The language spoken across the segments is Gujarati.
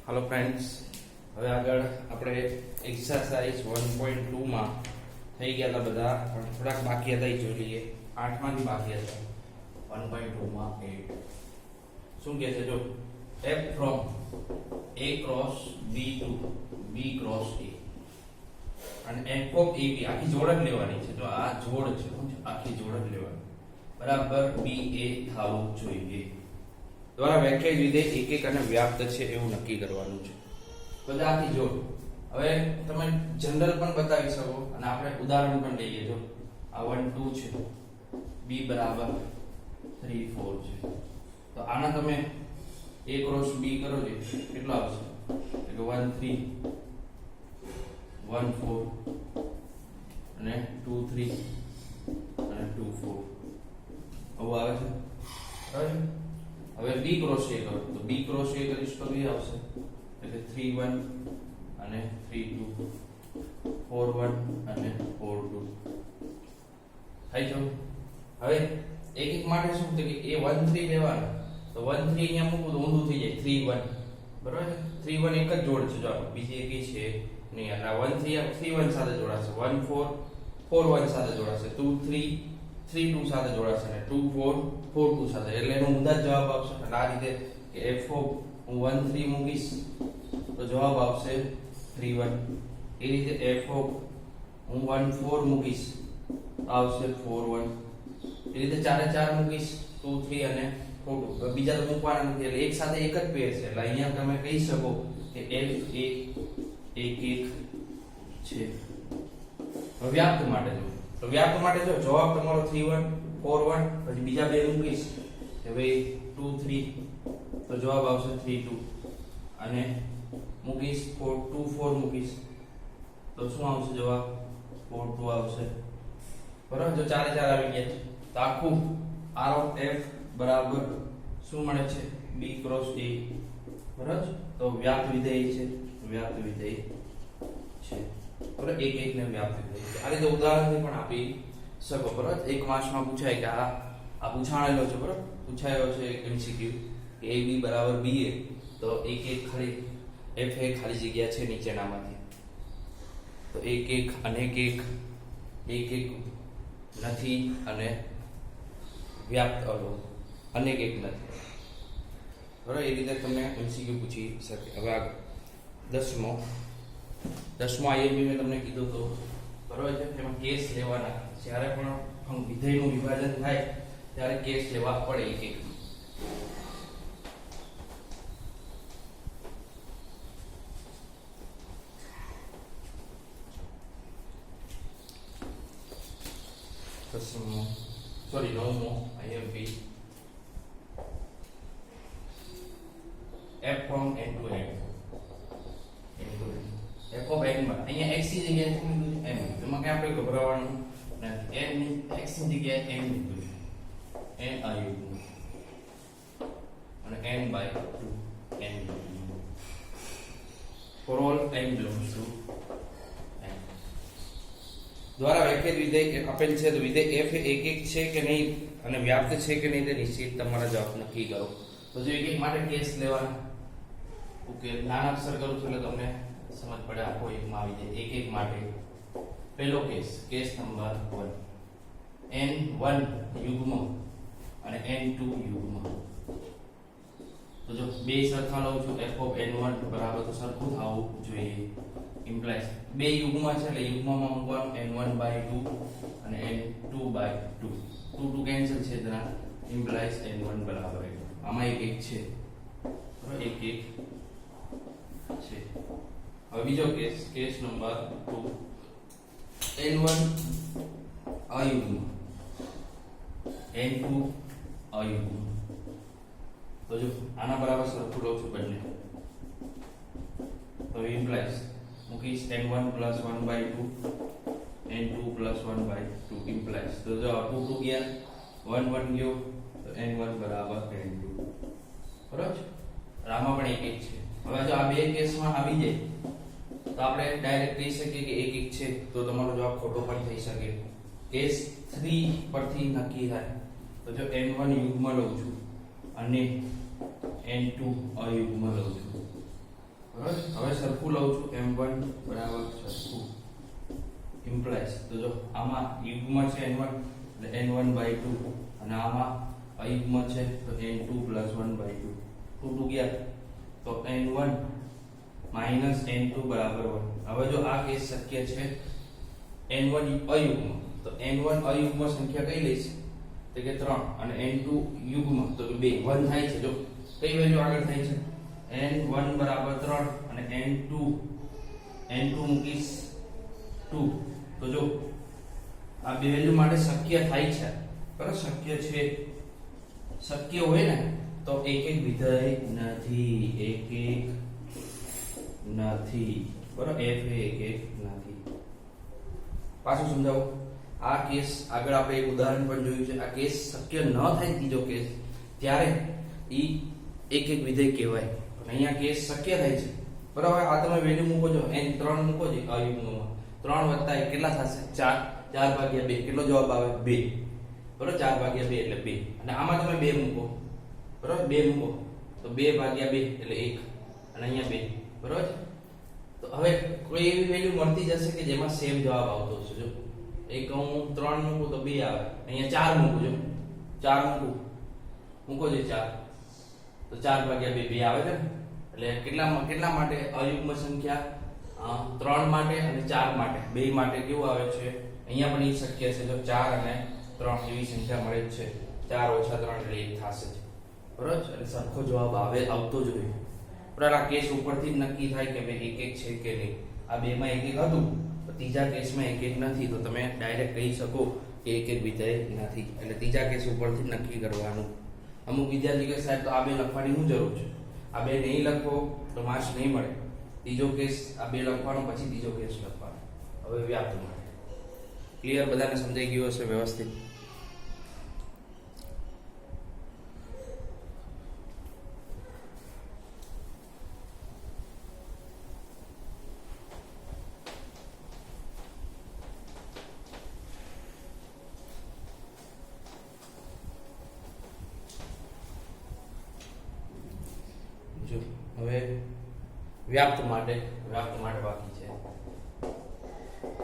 हेलो फ्रेंड्स, હવે આગળ આપણે એક્સરસાઇઝ 1.2 માં થઈ ગયા હતા બધા, પણ થોડાક બાકી હતા એ જોઈ લઈએ. 8 માંથી બાકી હતા. 1.2 માં 8 શું કહે છે? જો f from a cross b to b cross a અને f of ab આખી જોડ જ લેવાની છે. જો આ જોડ છે, આખી જોડ જ લેવાની, બરાબર ba થવું જોઈએ. દ્વારા વ્યાખ્યાયિત વિધેય એક એક અને વ્યાપ્ત છે એવું નક્કી કરવાનું છે. બધા આખી જોડ. હવે તમે જનરલ પણ બતાવી શકો અને આપણે ઉદાહરણ પણ લઈએ. જો આ 1 2 છે, b બરાબર 3 4 છે, તો આના તમે a ક્રોસ b કરો છો કેટલો આવશે? એટલે 1 3 1 4 અને 2 3 અને 2 4 આવું આવે છે. બરાબર. હવે b ક્રોસ a કરો તો b ક્રોસ a કરીશ તો શું આવશે? એટલે 3 1 અને 3 2 4 1 અને 4 2 થઈ ગયું. હવે એક એક માટે શું છે કે એ 1 3 લેવાના, તો 1 3 અહીંયા મૂકું તો ઊંધું થઈ જાય 3 1. બરાબર છે. 3 1 એક જ જોડ છે. જો બીજી એકી છે નહીં. એટલે 1 3 3 1 સાથે જોડાશે, 1 4 4 1 સાથે જોડાશે, 2 3 3 2 સાથે જોડાશે અને 2 4 4 2 સાથે. એટલે એનો ઊંધા જ જવાબ આવશે. એટલે આ રીતે કે f હું 1 3 મૂકીશ તો જવાબ આવશે 3 1. એ રીતે f હું 1 4 મૂકીશ તો આવશે 4 1. એ રીતે ચારે ચાર મૂકીશ 2 3 અને 4 2. બીજા તો મૂકવાના નથી, એટલે એક સાથે એક જ પેર છે. એટલે અહીંયા તમે કહી શકો કે f એક છે. હવે વ્યાપ્ત માટે જો, તો વ્યાપ્ત માટે જો જવાબ તમારો 3 1 4 1, પછી બીજા બે મૂકીશ કે ભાઈ 2 3 તો જવાબ આવશે 3 2 અને મૂકીશ 4 2 4 મૂકીશ તો શું આવશે જવાબ? 4 2 આવશે. બરાબર. જો ચારે ચાર આવી ગયા તો આખું r of f બરાબર શું મળે છે? b cross a. બરાબર. તો વ્યાપ્ત વિધેય છે, વ્યાપ્ત વિધેય છે. બરાબર. એક એક ને વ્યાપ્ત વિધેય છે. આ રીતે ઉદાહરણથી પણ આપી શકો. બરાબર. એક માર્ક્સમાં પૂછાય કે આ પૂછાણેલો છે. બરાબર. પૂછાયો છે MCQ કે ab બરાબર ba, તો એક એક ખાલી f એ ખાલી જગ્યા છે નીચેનામાંથી, તો એક એક અનેક એક નથી અને વ્યાપ્ત અનેક એક નથી. બરાબર. એ રીતે તમને MCQ પૂછી શકે. હવે આગળ 10મો IMP મેં તમને કીધું તો બરાબર છે. એમાં કેસ લેવાના. જ્યારે પણ વિધેયનું વિભાજન થાય ત્યારે કેસ લેવા પડે એક એક. નવમો IMP f from n to n. f of n માં અહીંયા x ની જગ્યાએ શું લીધું છે? m. એમાં કે આપણે ગભરાવાનું નથી. n ની x ની જગ્યાએ m લીધું છે. n આયુગ્મ અને n by 2 n for all n belongs to n. દ્વારા વ્યાખ્યાયિત વિધેય આપેલ છે તો વિધેય f એક એક છે કે નહીં અને વ્યાપ્ત છે કે નહીં તે નિશ્ચિત તમારા જવાબ નક્કી કરો. તો જો એક એક માટે કેસ લેવાના. ઓકે, નાના અક્ષર કરું છું એટલે તમને સમજ પડે. આખો એકમાં આવી જાય. એક એક માટે પહેલો કેસ નંબર 1, n1 યુગ્મ અને n2 યુગ્મ. તો જો બે સરખા લઉં છું, f of n1 બરાબર તો સરખું થવું જોઈએ. ઇમ્પ્લાઇઝ બે યુગ્મ છે એટલે યુગ્મમાં મૂકવાનું n1 by 2 અને n2 by 2. 2 2 કેન્સલ છે જરા. ઇમ્પ્લાઇઝ n1 બરાબર 1. આમાં એક એક છે. બરાબર. એક એક છે. હવે બીજો કેસ નંબર 2, n1 અયુગ્મ n2 અયુગ્મ. તો જો આના બરાબર સરખું લઉં છું બંને, તો ઇમ્પ્લાઇઝ મૂકીશ n1 plus 1 by 2 n2 plus 1 by 2 implies. તો જો 2 2 ગયા, 1 1 ગયો, તો n1 બરાબર n2. બરાબર. આમાં પણ એક એક છે. હવે જો આ બે કેસમાં આવી જાય તો આપણે ડાયરેક્ટ કહી શકીએ કે એક એક છે, તો તમારો જવાબ ખોટો પણ થઈ શકે. કેસ 3 પરથી નક્કી થાય. તો જો n1 યુગ્મ લઉં છું અને n2 અયુગ્મ લઉં છું, બરાબર. હવે સરખું લઉં છું m1 બરાબર સરખું ઇમ્પ્લાઇઝ તો જો આમાં યુગ્મ છે n1 એટલે n1/2 અને આમાં અયુગ્મ છે તો n2 + 1/2 2 ગયા તો n1 - n2 બરાબર 1. હવે જો આ કેસ શક્ય છે n1 અયુગ્મ તો n1 અયુગ્મ સંખ્યા કઈ લઈશ તો કે 3 અને n2 યુગ્મ તો કે 2 1 થાય છે. જો કઈ વેલ્યુ આગળ થાય છે n1 બરાબર 3 અને n2 મૂકીશ 2 તો જો આ બે વેલ્યુ માટે શક્ય થાય છે બરાબર. શક્ય છે શક્ય હોય ને તો એક વિધેય નથી બરાબર. f એક નથી. પાછું સમજાવું આ કેસ આગળ આપણે એક ઉદાહરણ પણ જોયું છે. આ કેસ શક્ય ન થાય ત્રીજો કેસ ત્યારે ઈ એક વિધેય કહેવાય પણ અહીંયા કેસ શક્ય થાય છે બરાબર. આ તમે વેલ્યુ મૂકો છો n3 મૂકો છો અયુગ્મમાં 3 + 1 કેટલા થશે 4 4/2 કેટલો જવાબ આવે 2 બરાબર. 4/2 એટલે 2 અને આમાં તમે 2 મૂકો બરાબર. 2 મૂકો તો 2/2 એટલે 1 અને અહીંયા 2 બરાબર. તો હવે કોઈ એવી વેલ્યુ મળતી જશે કે જેમાં સેમ જવાબ આવતો હશે. જો એક હું 3 મૂકું તો 2 આવે, અહીંયા 4 મૂકું, જો 4 મૂકો જે 4 તો 4/2 2 આવે છે. એટલે કેટલા માટે અયુગ્મ સંખ્યા 3 માટે અને 4 માટે બે માટે કેવું આવે છે અહીંયા પણ એ શક્ય છે. જો 4 અને 3 એવી સંખ્યા મળે છે 4 - 3 એટલે 1 થશે બરાબર. એટલે સરખો જવાબ આવતો જ હોય બરાબર. આ કેસ ઉપરથી જ નક્કી થાય કે ભાઈ એક છે કે નહીં. આ બે માં એક હતું તો ત્રીજા કેસમાં એક નથી તો તમે ડાયરેક્ટ કહી શકો કે એક વિધેય નથી. એટલે ત્રીજા કેસ ઉપરથી નક્કી કરવાનું. અમુક વિદ્યાર્થી કે સાહેબ તો આ બે લખવાની શું જરૂર છે, આ બે નહીં લખો તો માર્ક્સ નહીં મળે. ત્રીજો કેસ આ બે લખવાનો પછી ત્રીજો કેસ લખવાનો. હવે વ્યાપ્ત માટે ક્લિયર બધાને સમજાઈ ગયું હશે વ્યવસ્થિત. હવે વ્યાપ્ત માટે બાકી છે.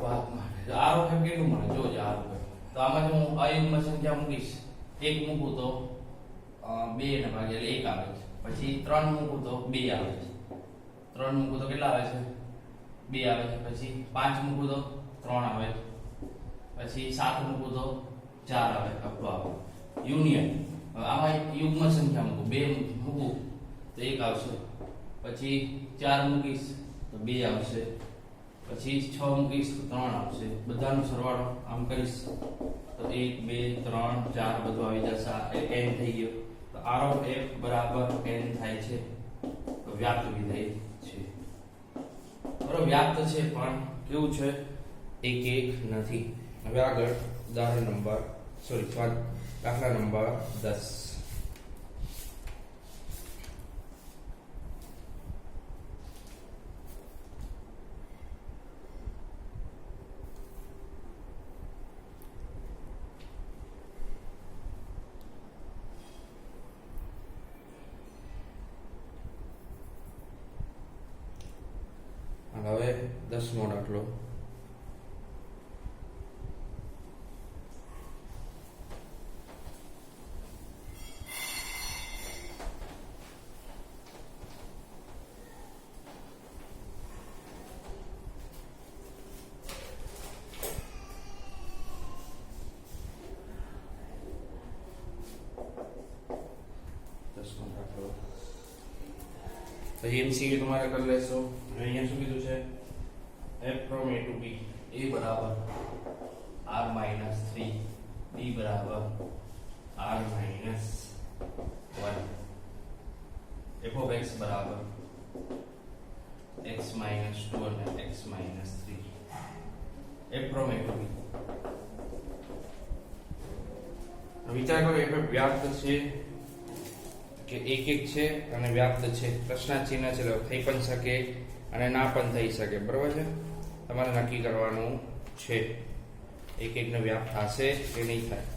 વ્યાપ્ત માટે આ વખત કેટલું મળે જોજો. આ વખત તો આમાં જો હું અયુગ્મ સંખ્યા મૂકીશ 1 મૂકું તો 2 ને ભાગ્યા એટલે 1 આવે છે. પછી 3 મૂકું તો 2 આવે છે. 3 મૂકું તો કેટલા આવે છે 2 આવે છે. પછી 5 મૂકું તો 3 આવે છે. પછી 7 મૂકું તો 4 આવે આવે યુનિયન. આમાં યુગ્મ સંખ્યા મૂકું 2 મૂકું તો 1 આવશે. પછી 4 મૂકીશ તો 2 આવશે. પછી 6 મૂકીશ તો 3 આવશે. બધાનો સરવાળો આમ કરીશ તો 1 2 3 4 બધું આવી જશે. n થઈ ગયો તો r of f બરાબર n થાય છે. તો વ્યાપ્ત વિધેય છે બરાબર. વ્યાપ્ત છે પણ કેવું છે એક નથી. હવે આગળ દાખલા નંબર 10. હવે 10મો દાખલો. એમસીક્યુ તમારે કરી લેશો. અહીંયા શું કીધું છે f from a to b a બરાબર r - 3 b બરાબર r - 1 f of x બરાબર x - 2 અને x - 3 f from a to b. વિચાર કરો f વ્યાપ્ત છે કે એક છે અને વ્યાપ્ત છે. પ્રશ્નાર્થ ચિહ્ન છે એટલે થઈ પણ શકે અને ના પણ થઈ શકે બરાબર છે. તમારે નક્કી કરવાનું છે એક ને વ્યાપ્ત થશે કે નહીં થાય.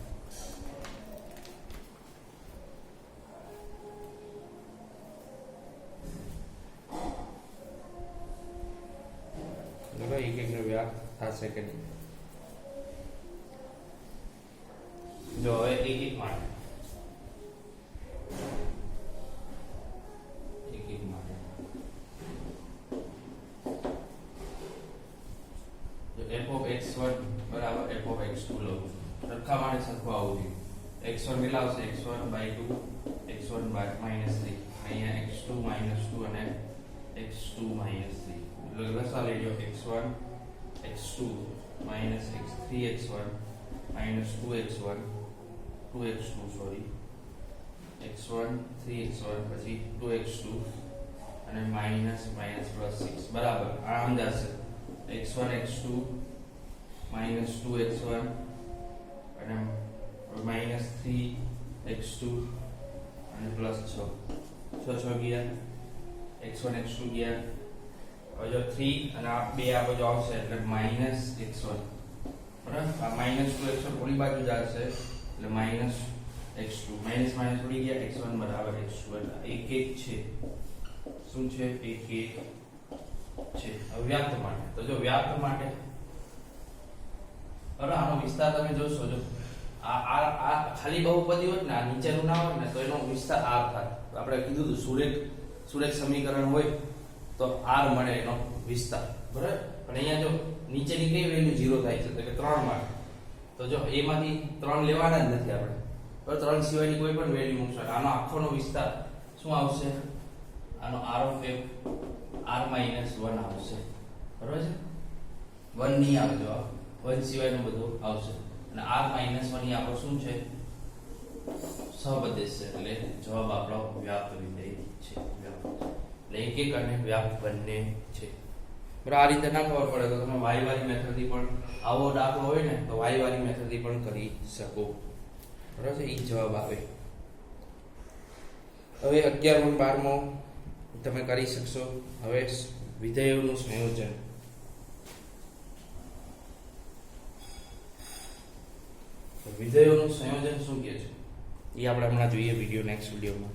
થશે કે નહીં. જો હવે એક માટે f of x1 બરાબર f of x2 લઉં છું. સરખા માટે સરખું આવું જોઈએ. x1 કેટલા આવશે? x1/2 x1 minus 3 અહીંયા x2 minus 2 અને x2 minus 3 એટલે લસા લઈ લો x1 x2 minus x3 x1 minus 2x1 2x2 sorry x1 3x1 પછી 2x2 અને minus plus 6 બરાબર આ સમજાશે. x1 x2 minus 2x1 અને minus 3x2 અને plus 6 ગયા x1 x2 ગયા. હવે જો 3 અને આ બે આ બાજુ આવશે એટલે minus x1 બરાબર. આ minus 2x1 ઓલી બાજુ જશે એટલે minus x2 minus ઉડી ગયા x1 બરાબર x2 એટલે એક છે. શું છે? એક છે. હવે વ્યાપ્ત માટે તો જો વ્યાપ્ત માટે હવે આનો વિસ્તાર તમે જોશો. જો આ ખાલી બહુપદી હોત ને આ નીચેનું ના હોય ને તો એનો વિસ્તાર r થાય. આપણે કીધું હતું સુરેખ સમીકરણ હોય તો r મળે એનો વિસ્તાર બરાબર. પણ અહીંયા જો નીચેની કઈ વેલ્યુ 0 થાય છે એટલે કે 3 માં તો જો a માંથી 3 લેવાના જ નથી આપણે તો 3 સિવાયની કોઈ પણ વેલ્યુ મૂકશો આનો આખોનો વિસ્તાર શું આવશે? આનો r of f r-1 આવશે બરાબર છે. 1 નહીં આવે જો 1 સિવાયનું બધું આવશે અને r-1 ની આપણો શું છે? સહપદેશ છે એટલે જવાબ આપણો વ્યાપ્ત વિધેય છે. એટલે એક અને વ્યાપ્ત બંને છે બરાબર. આ રીતે ના ખબર પડે તો તમે y વાળી મેથડથી પણ આવો દાખલો હોય ને તો y વાળી મેથડથી પણ કરી શકો બરાબર છે. એ જવાબ આવે. હવે 11 અને 12 તમે કરી શકશો. હવે વિધેયોનું સંયોજન વિધેયોનું સંયોજન શું કહે છે એ આપણે હમણાં જોઈએ વિડીયો નેક્સ્ટ વિડીયોમાં.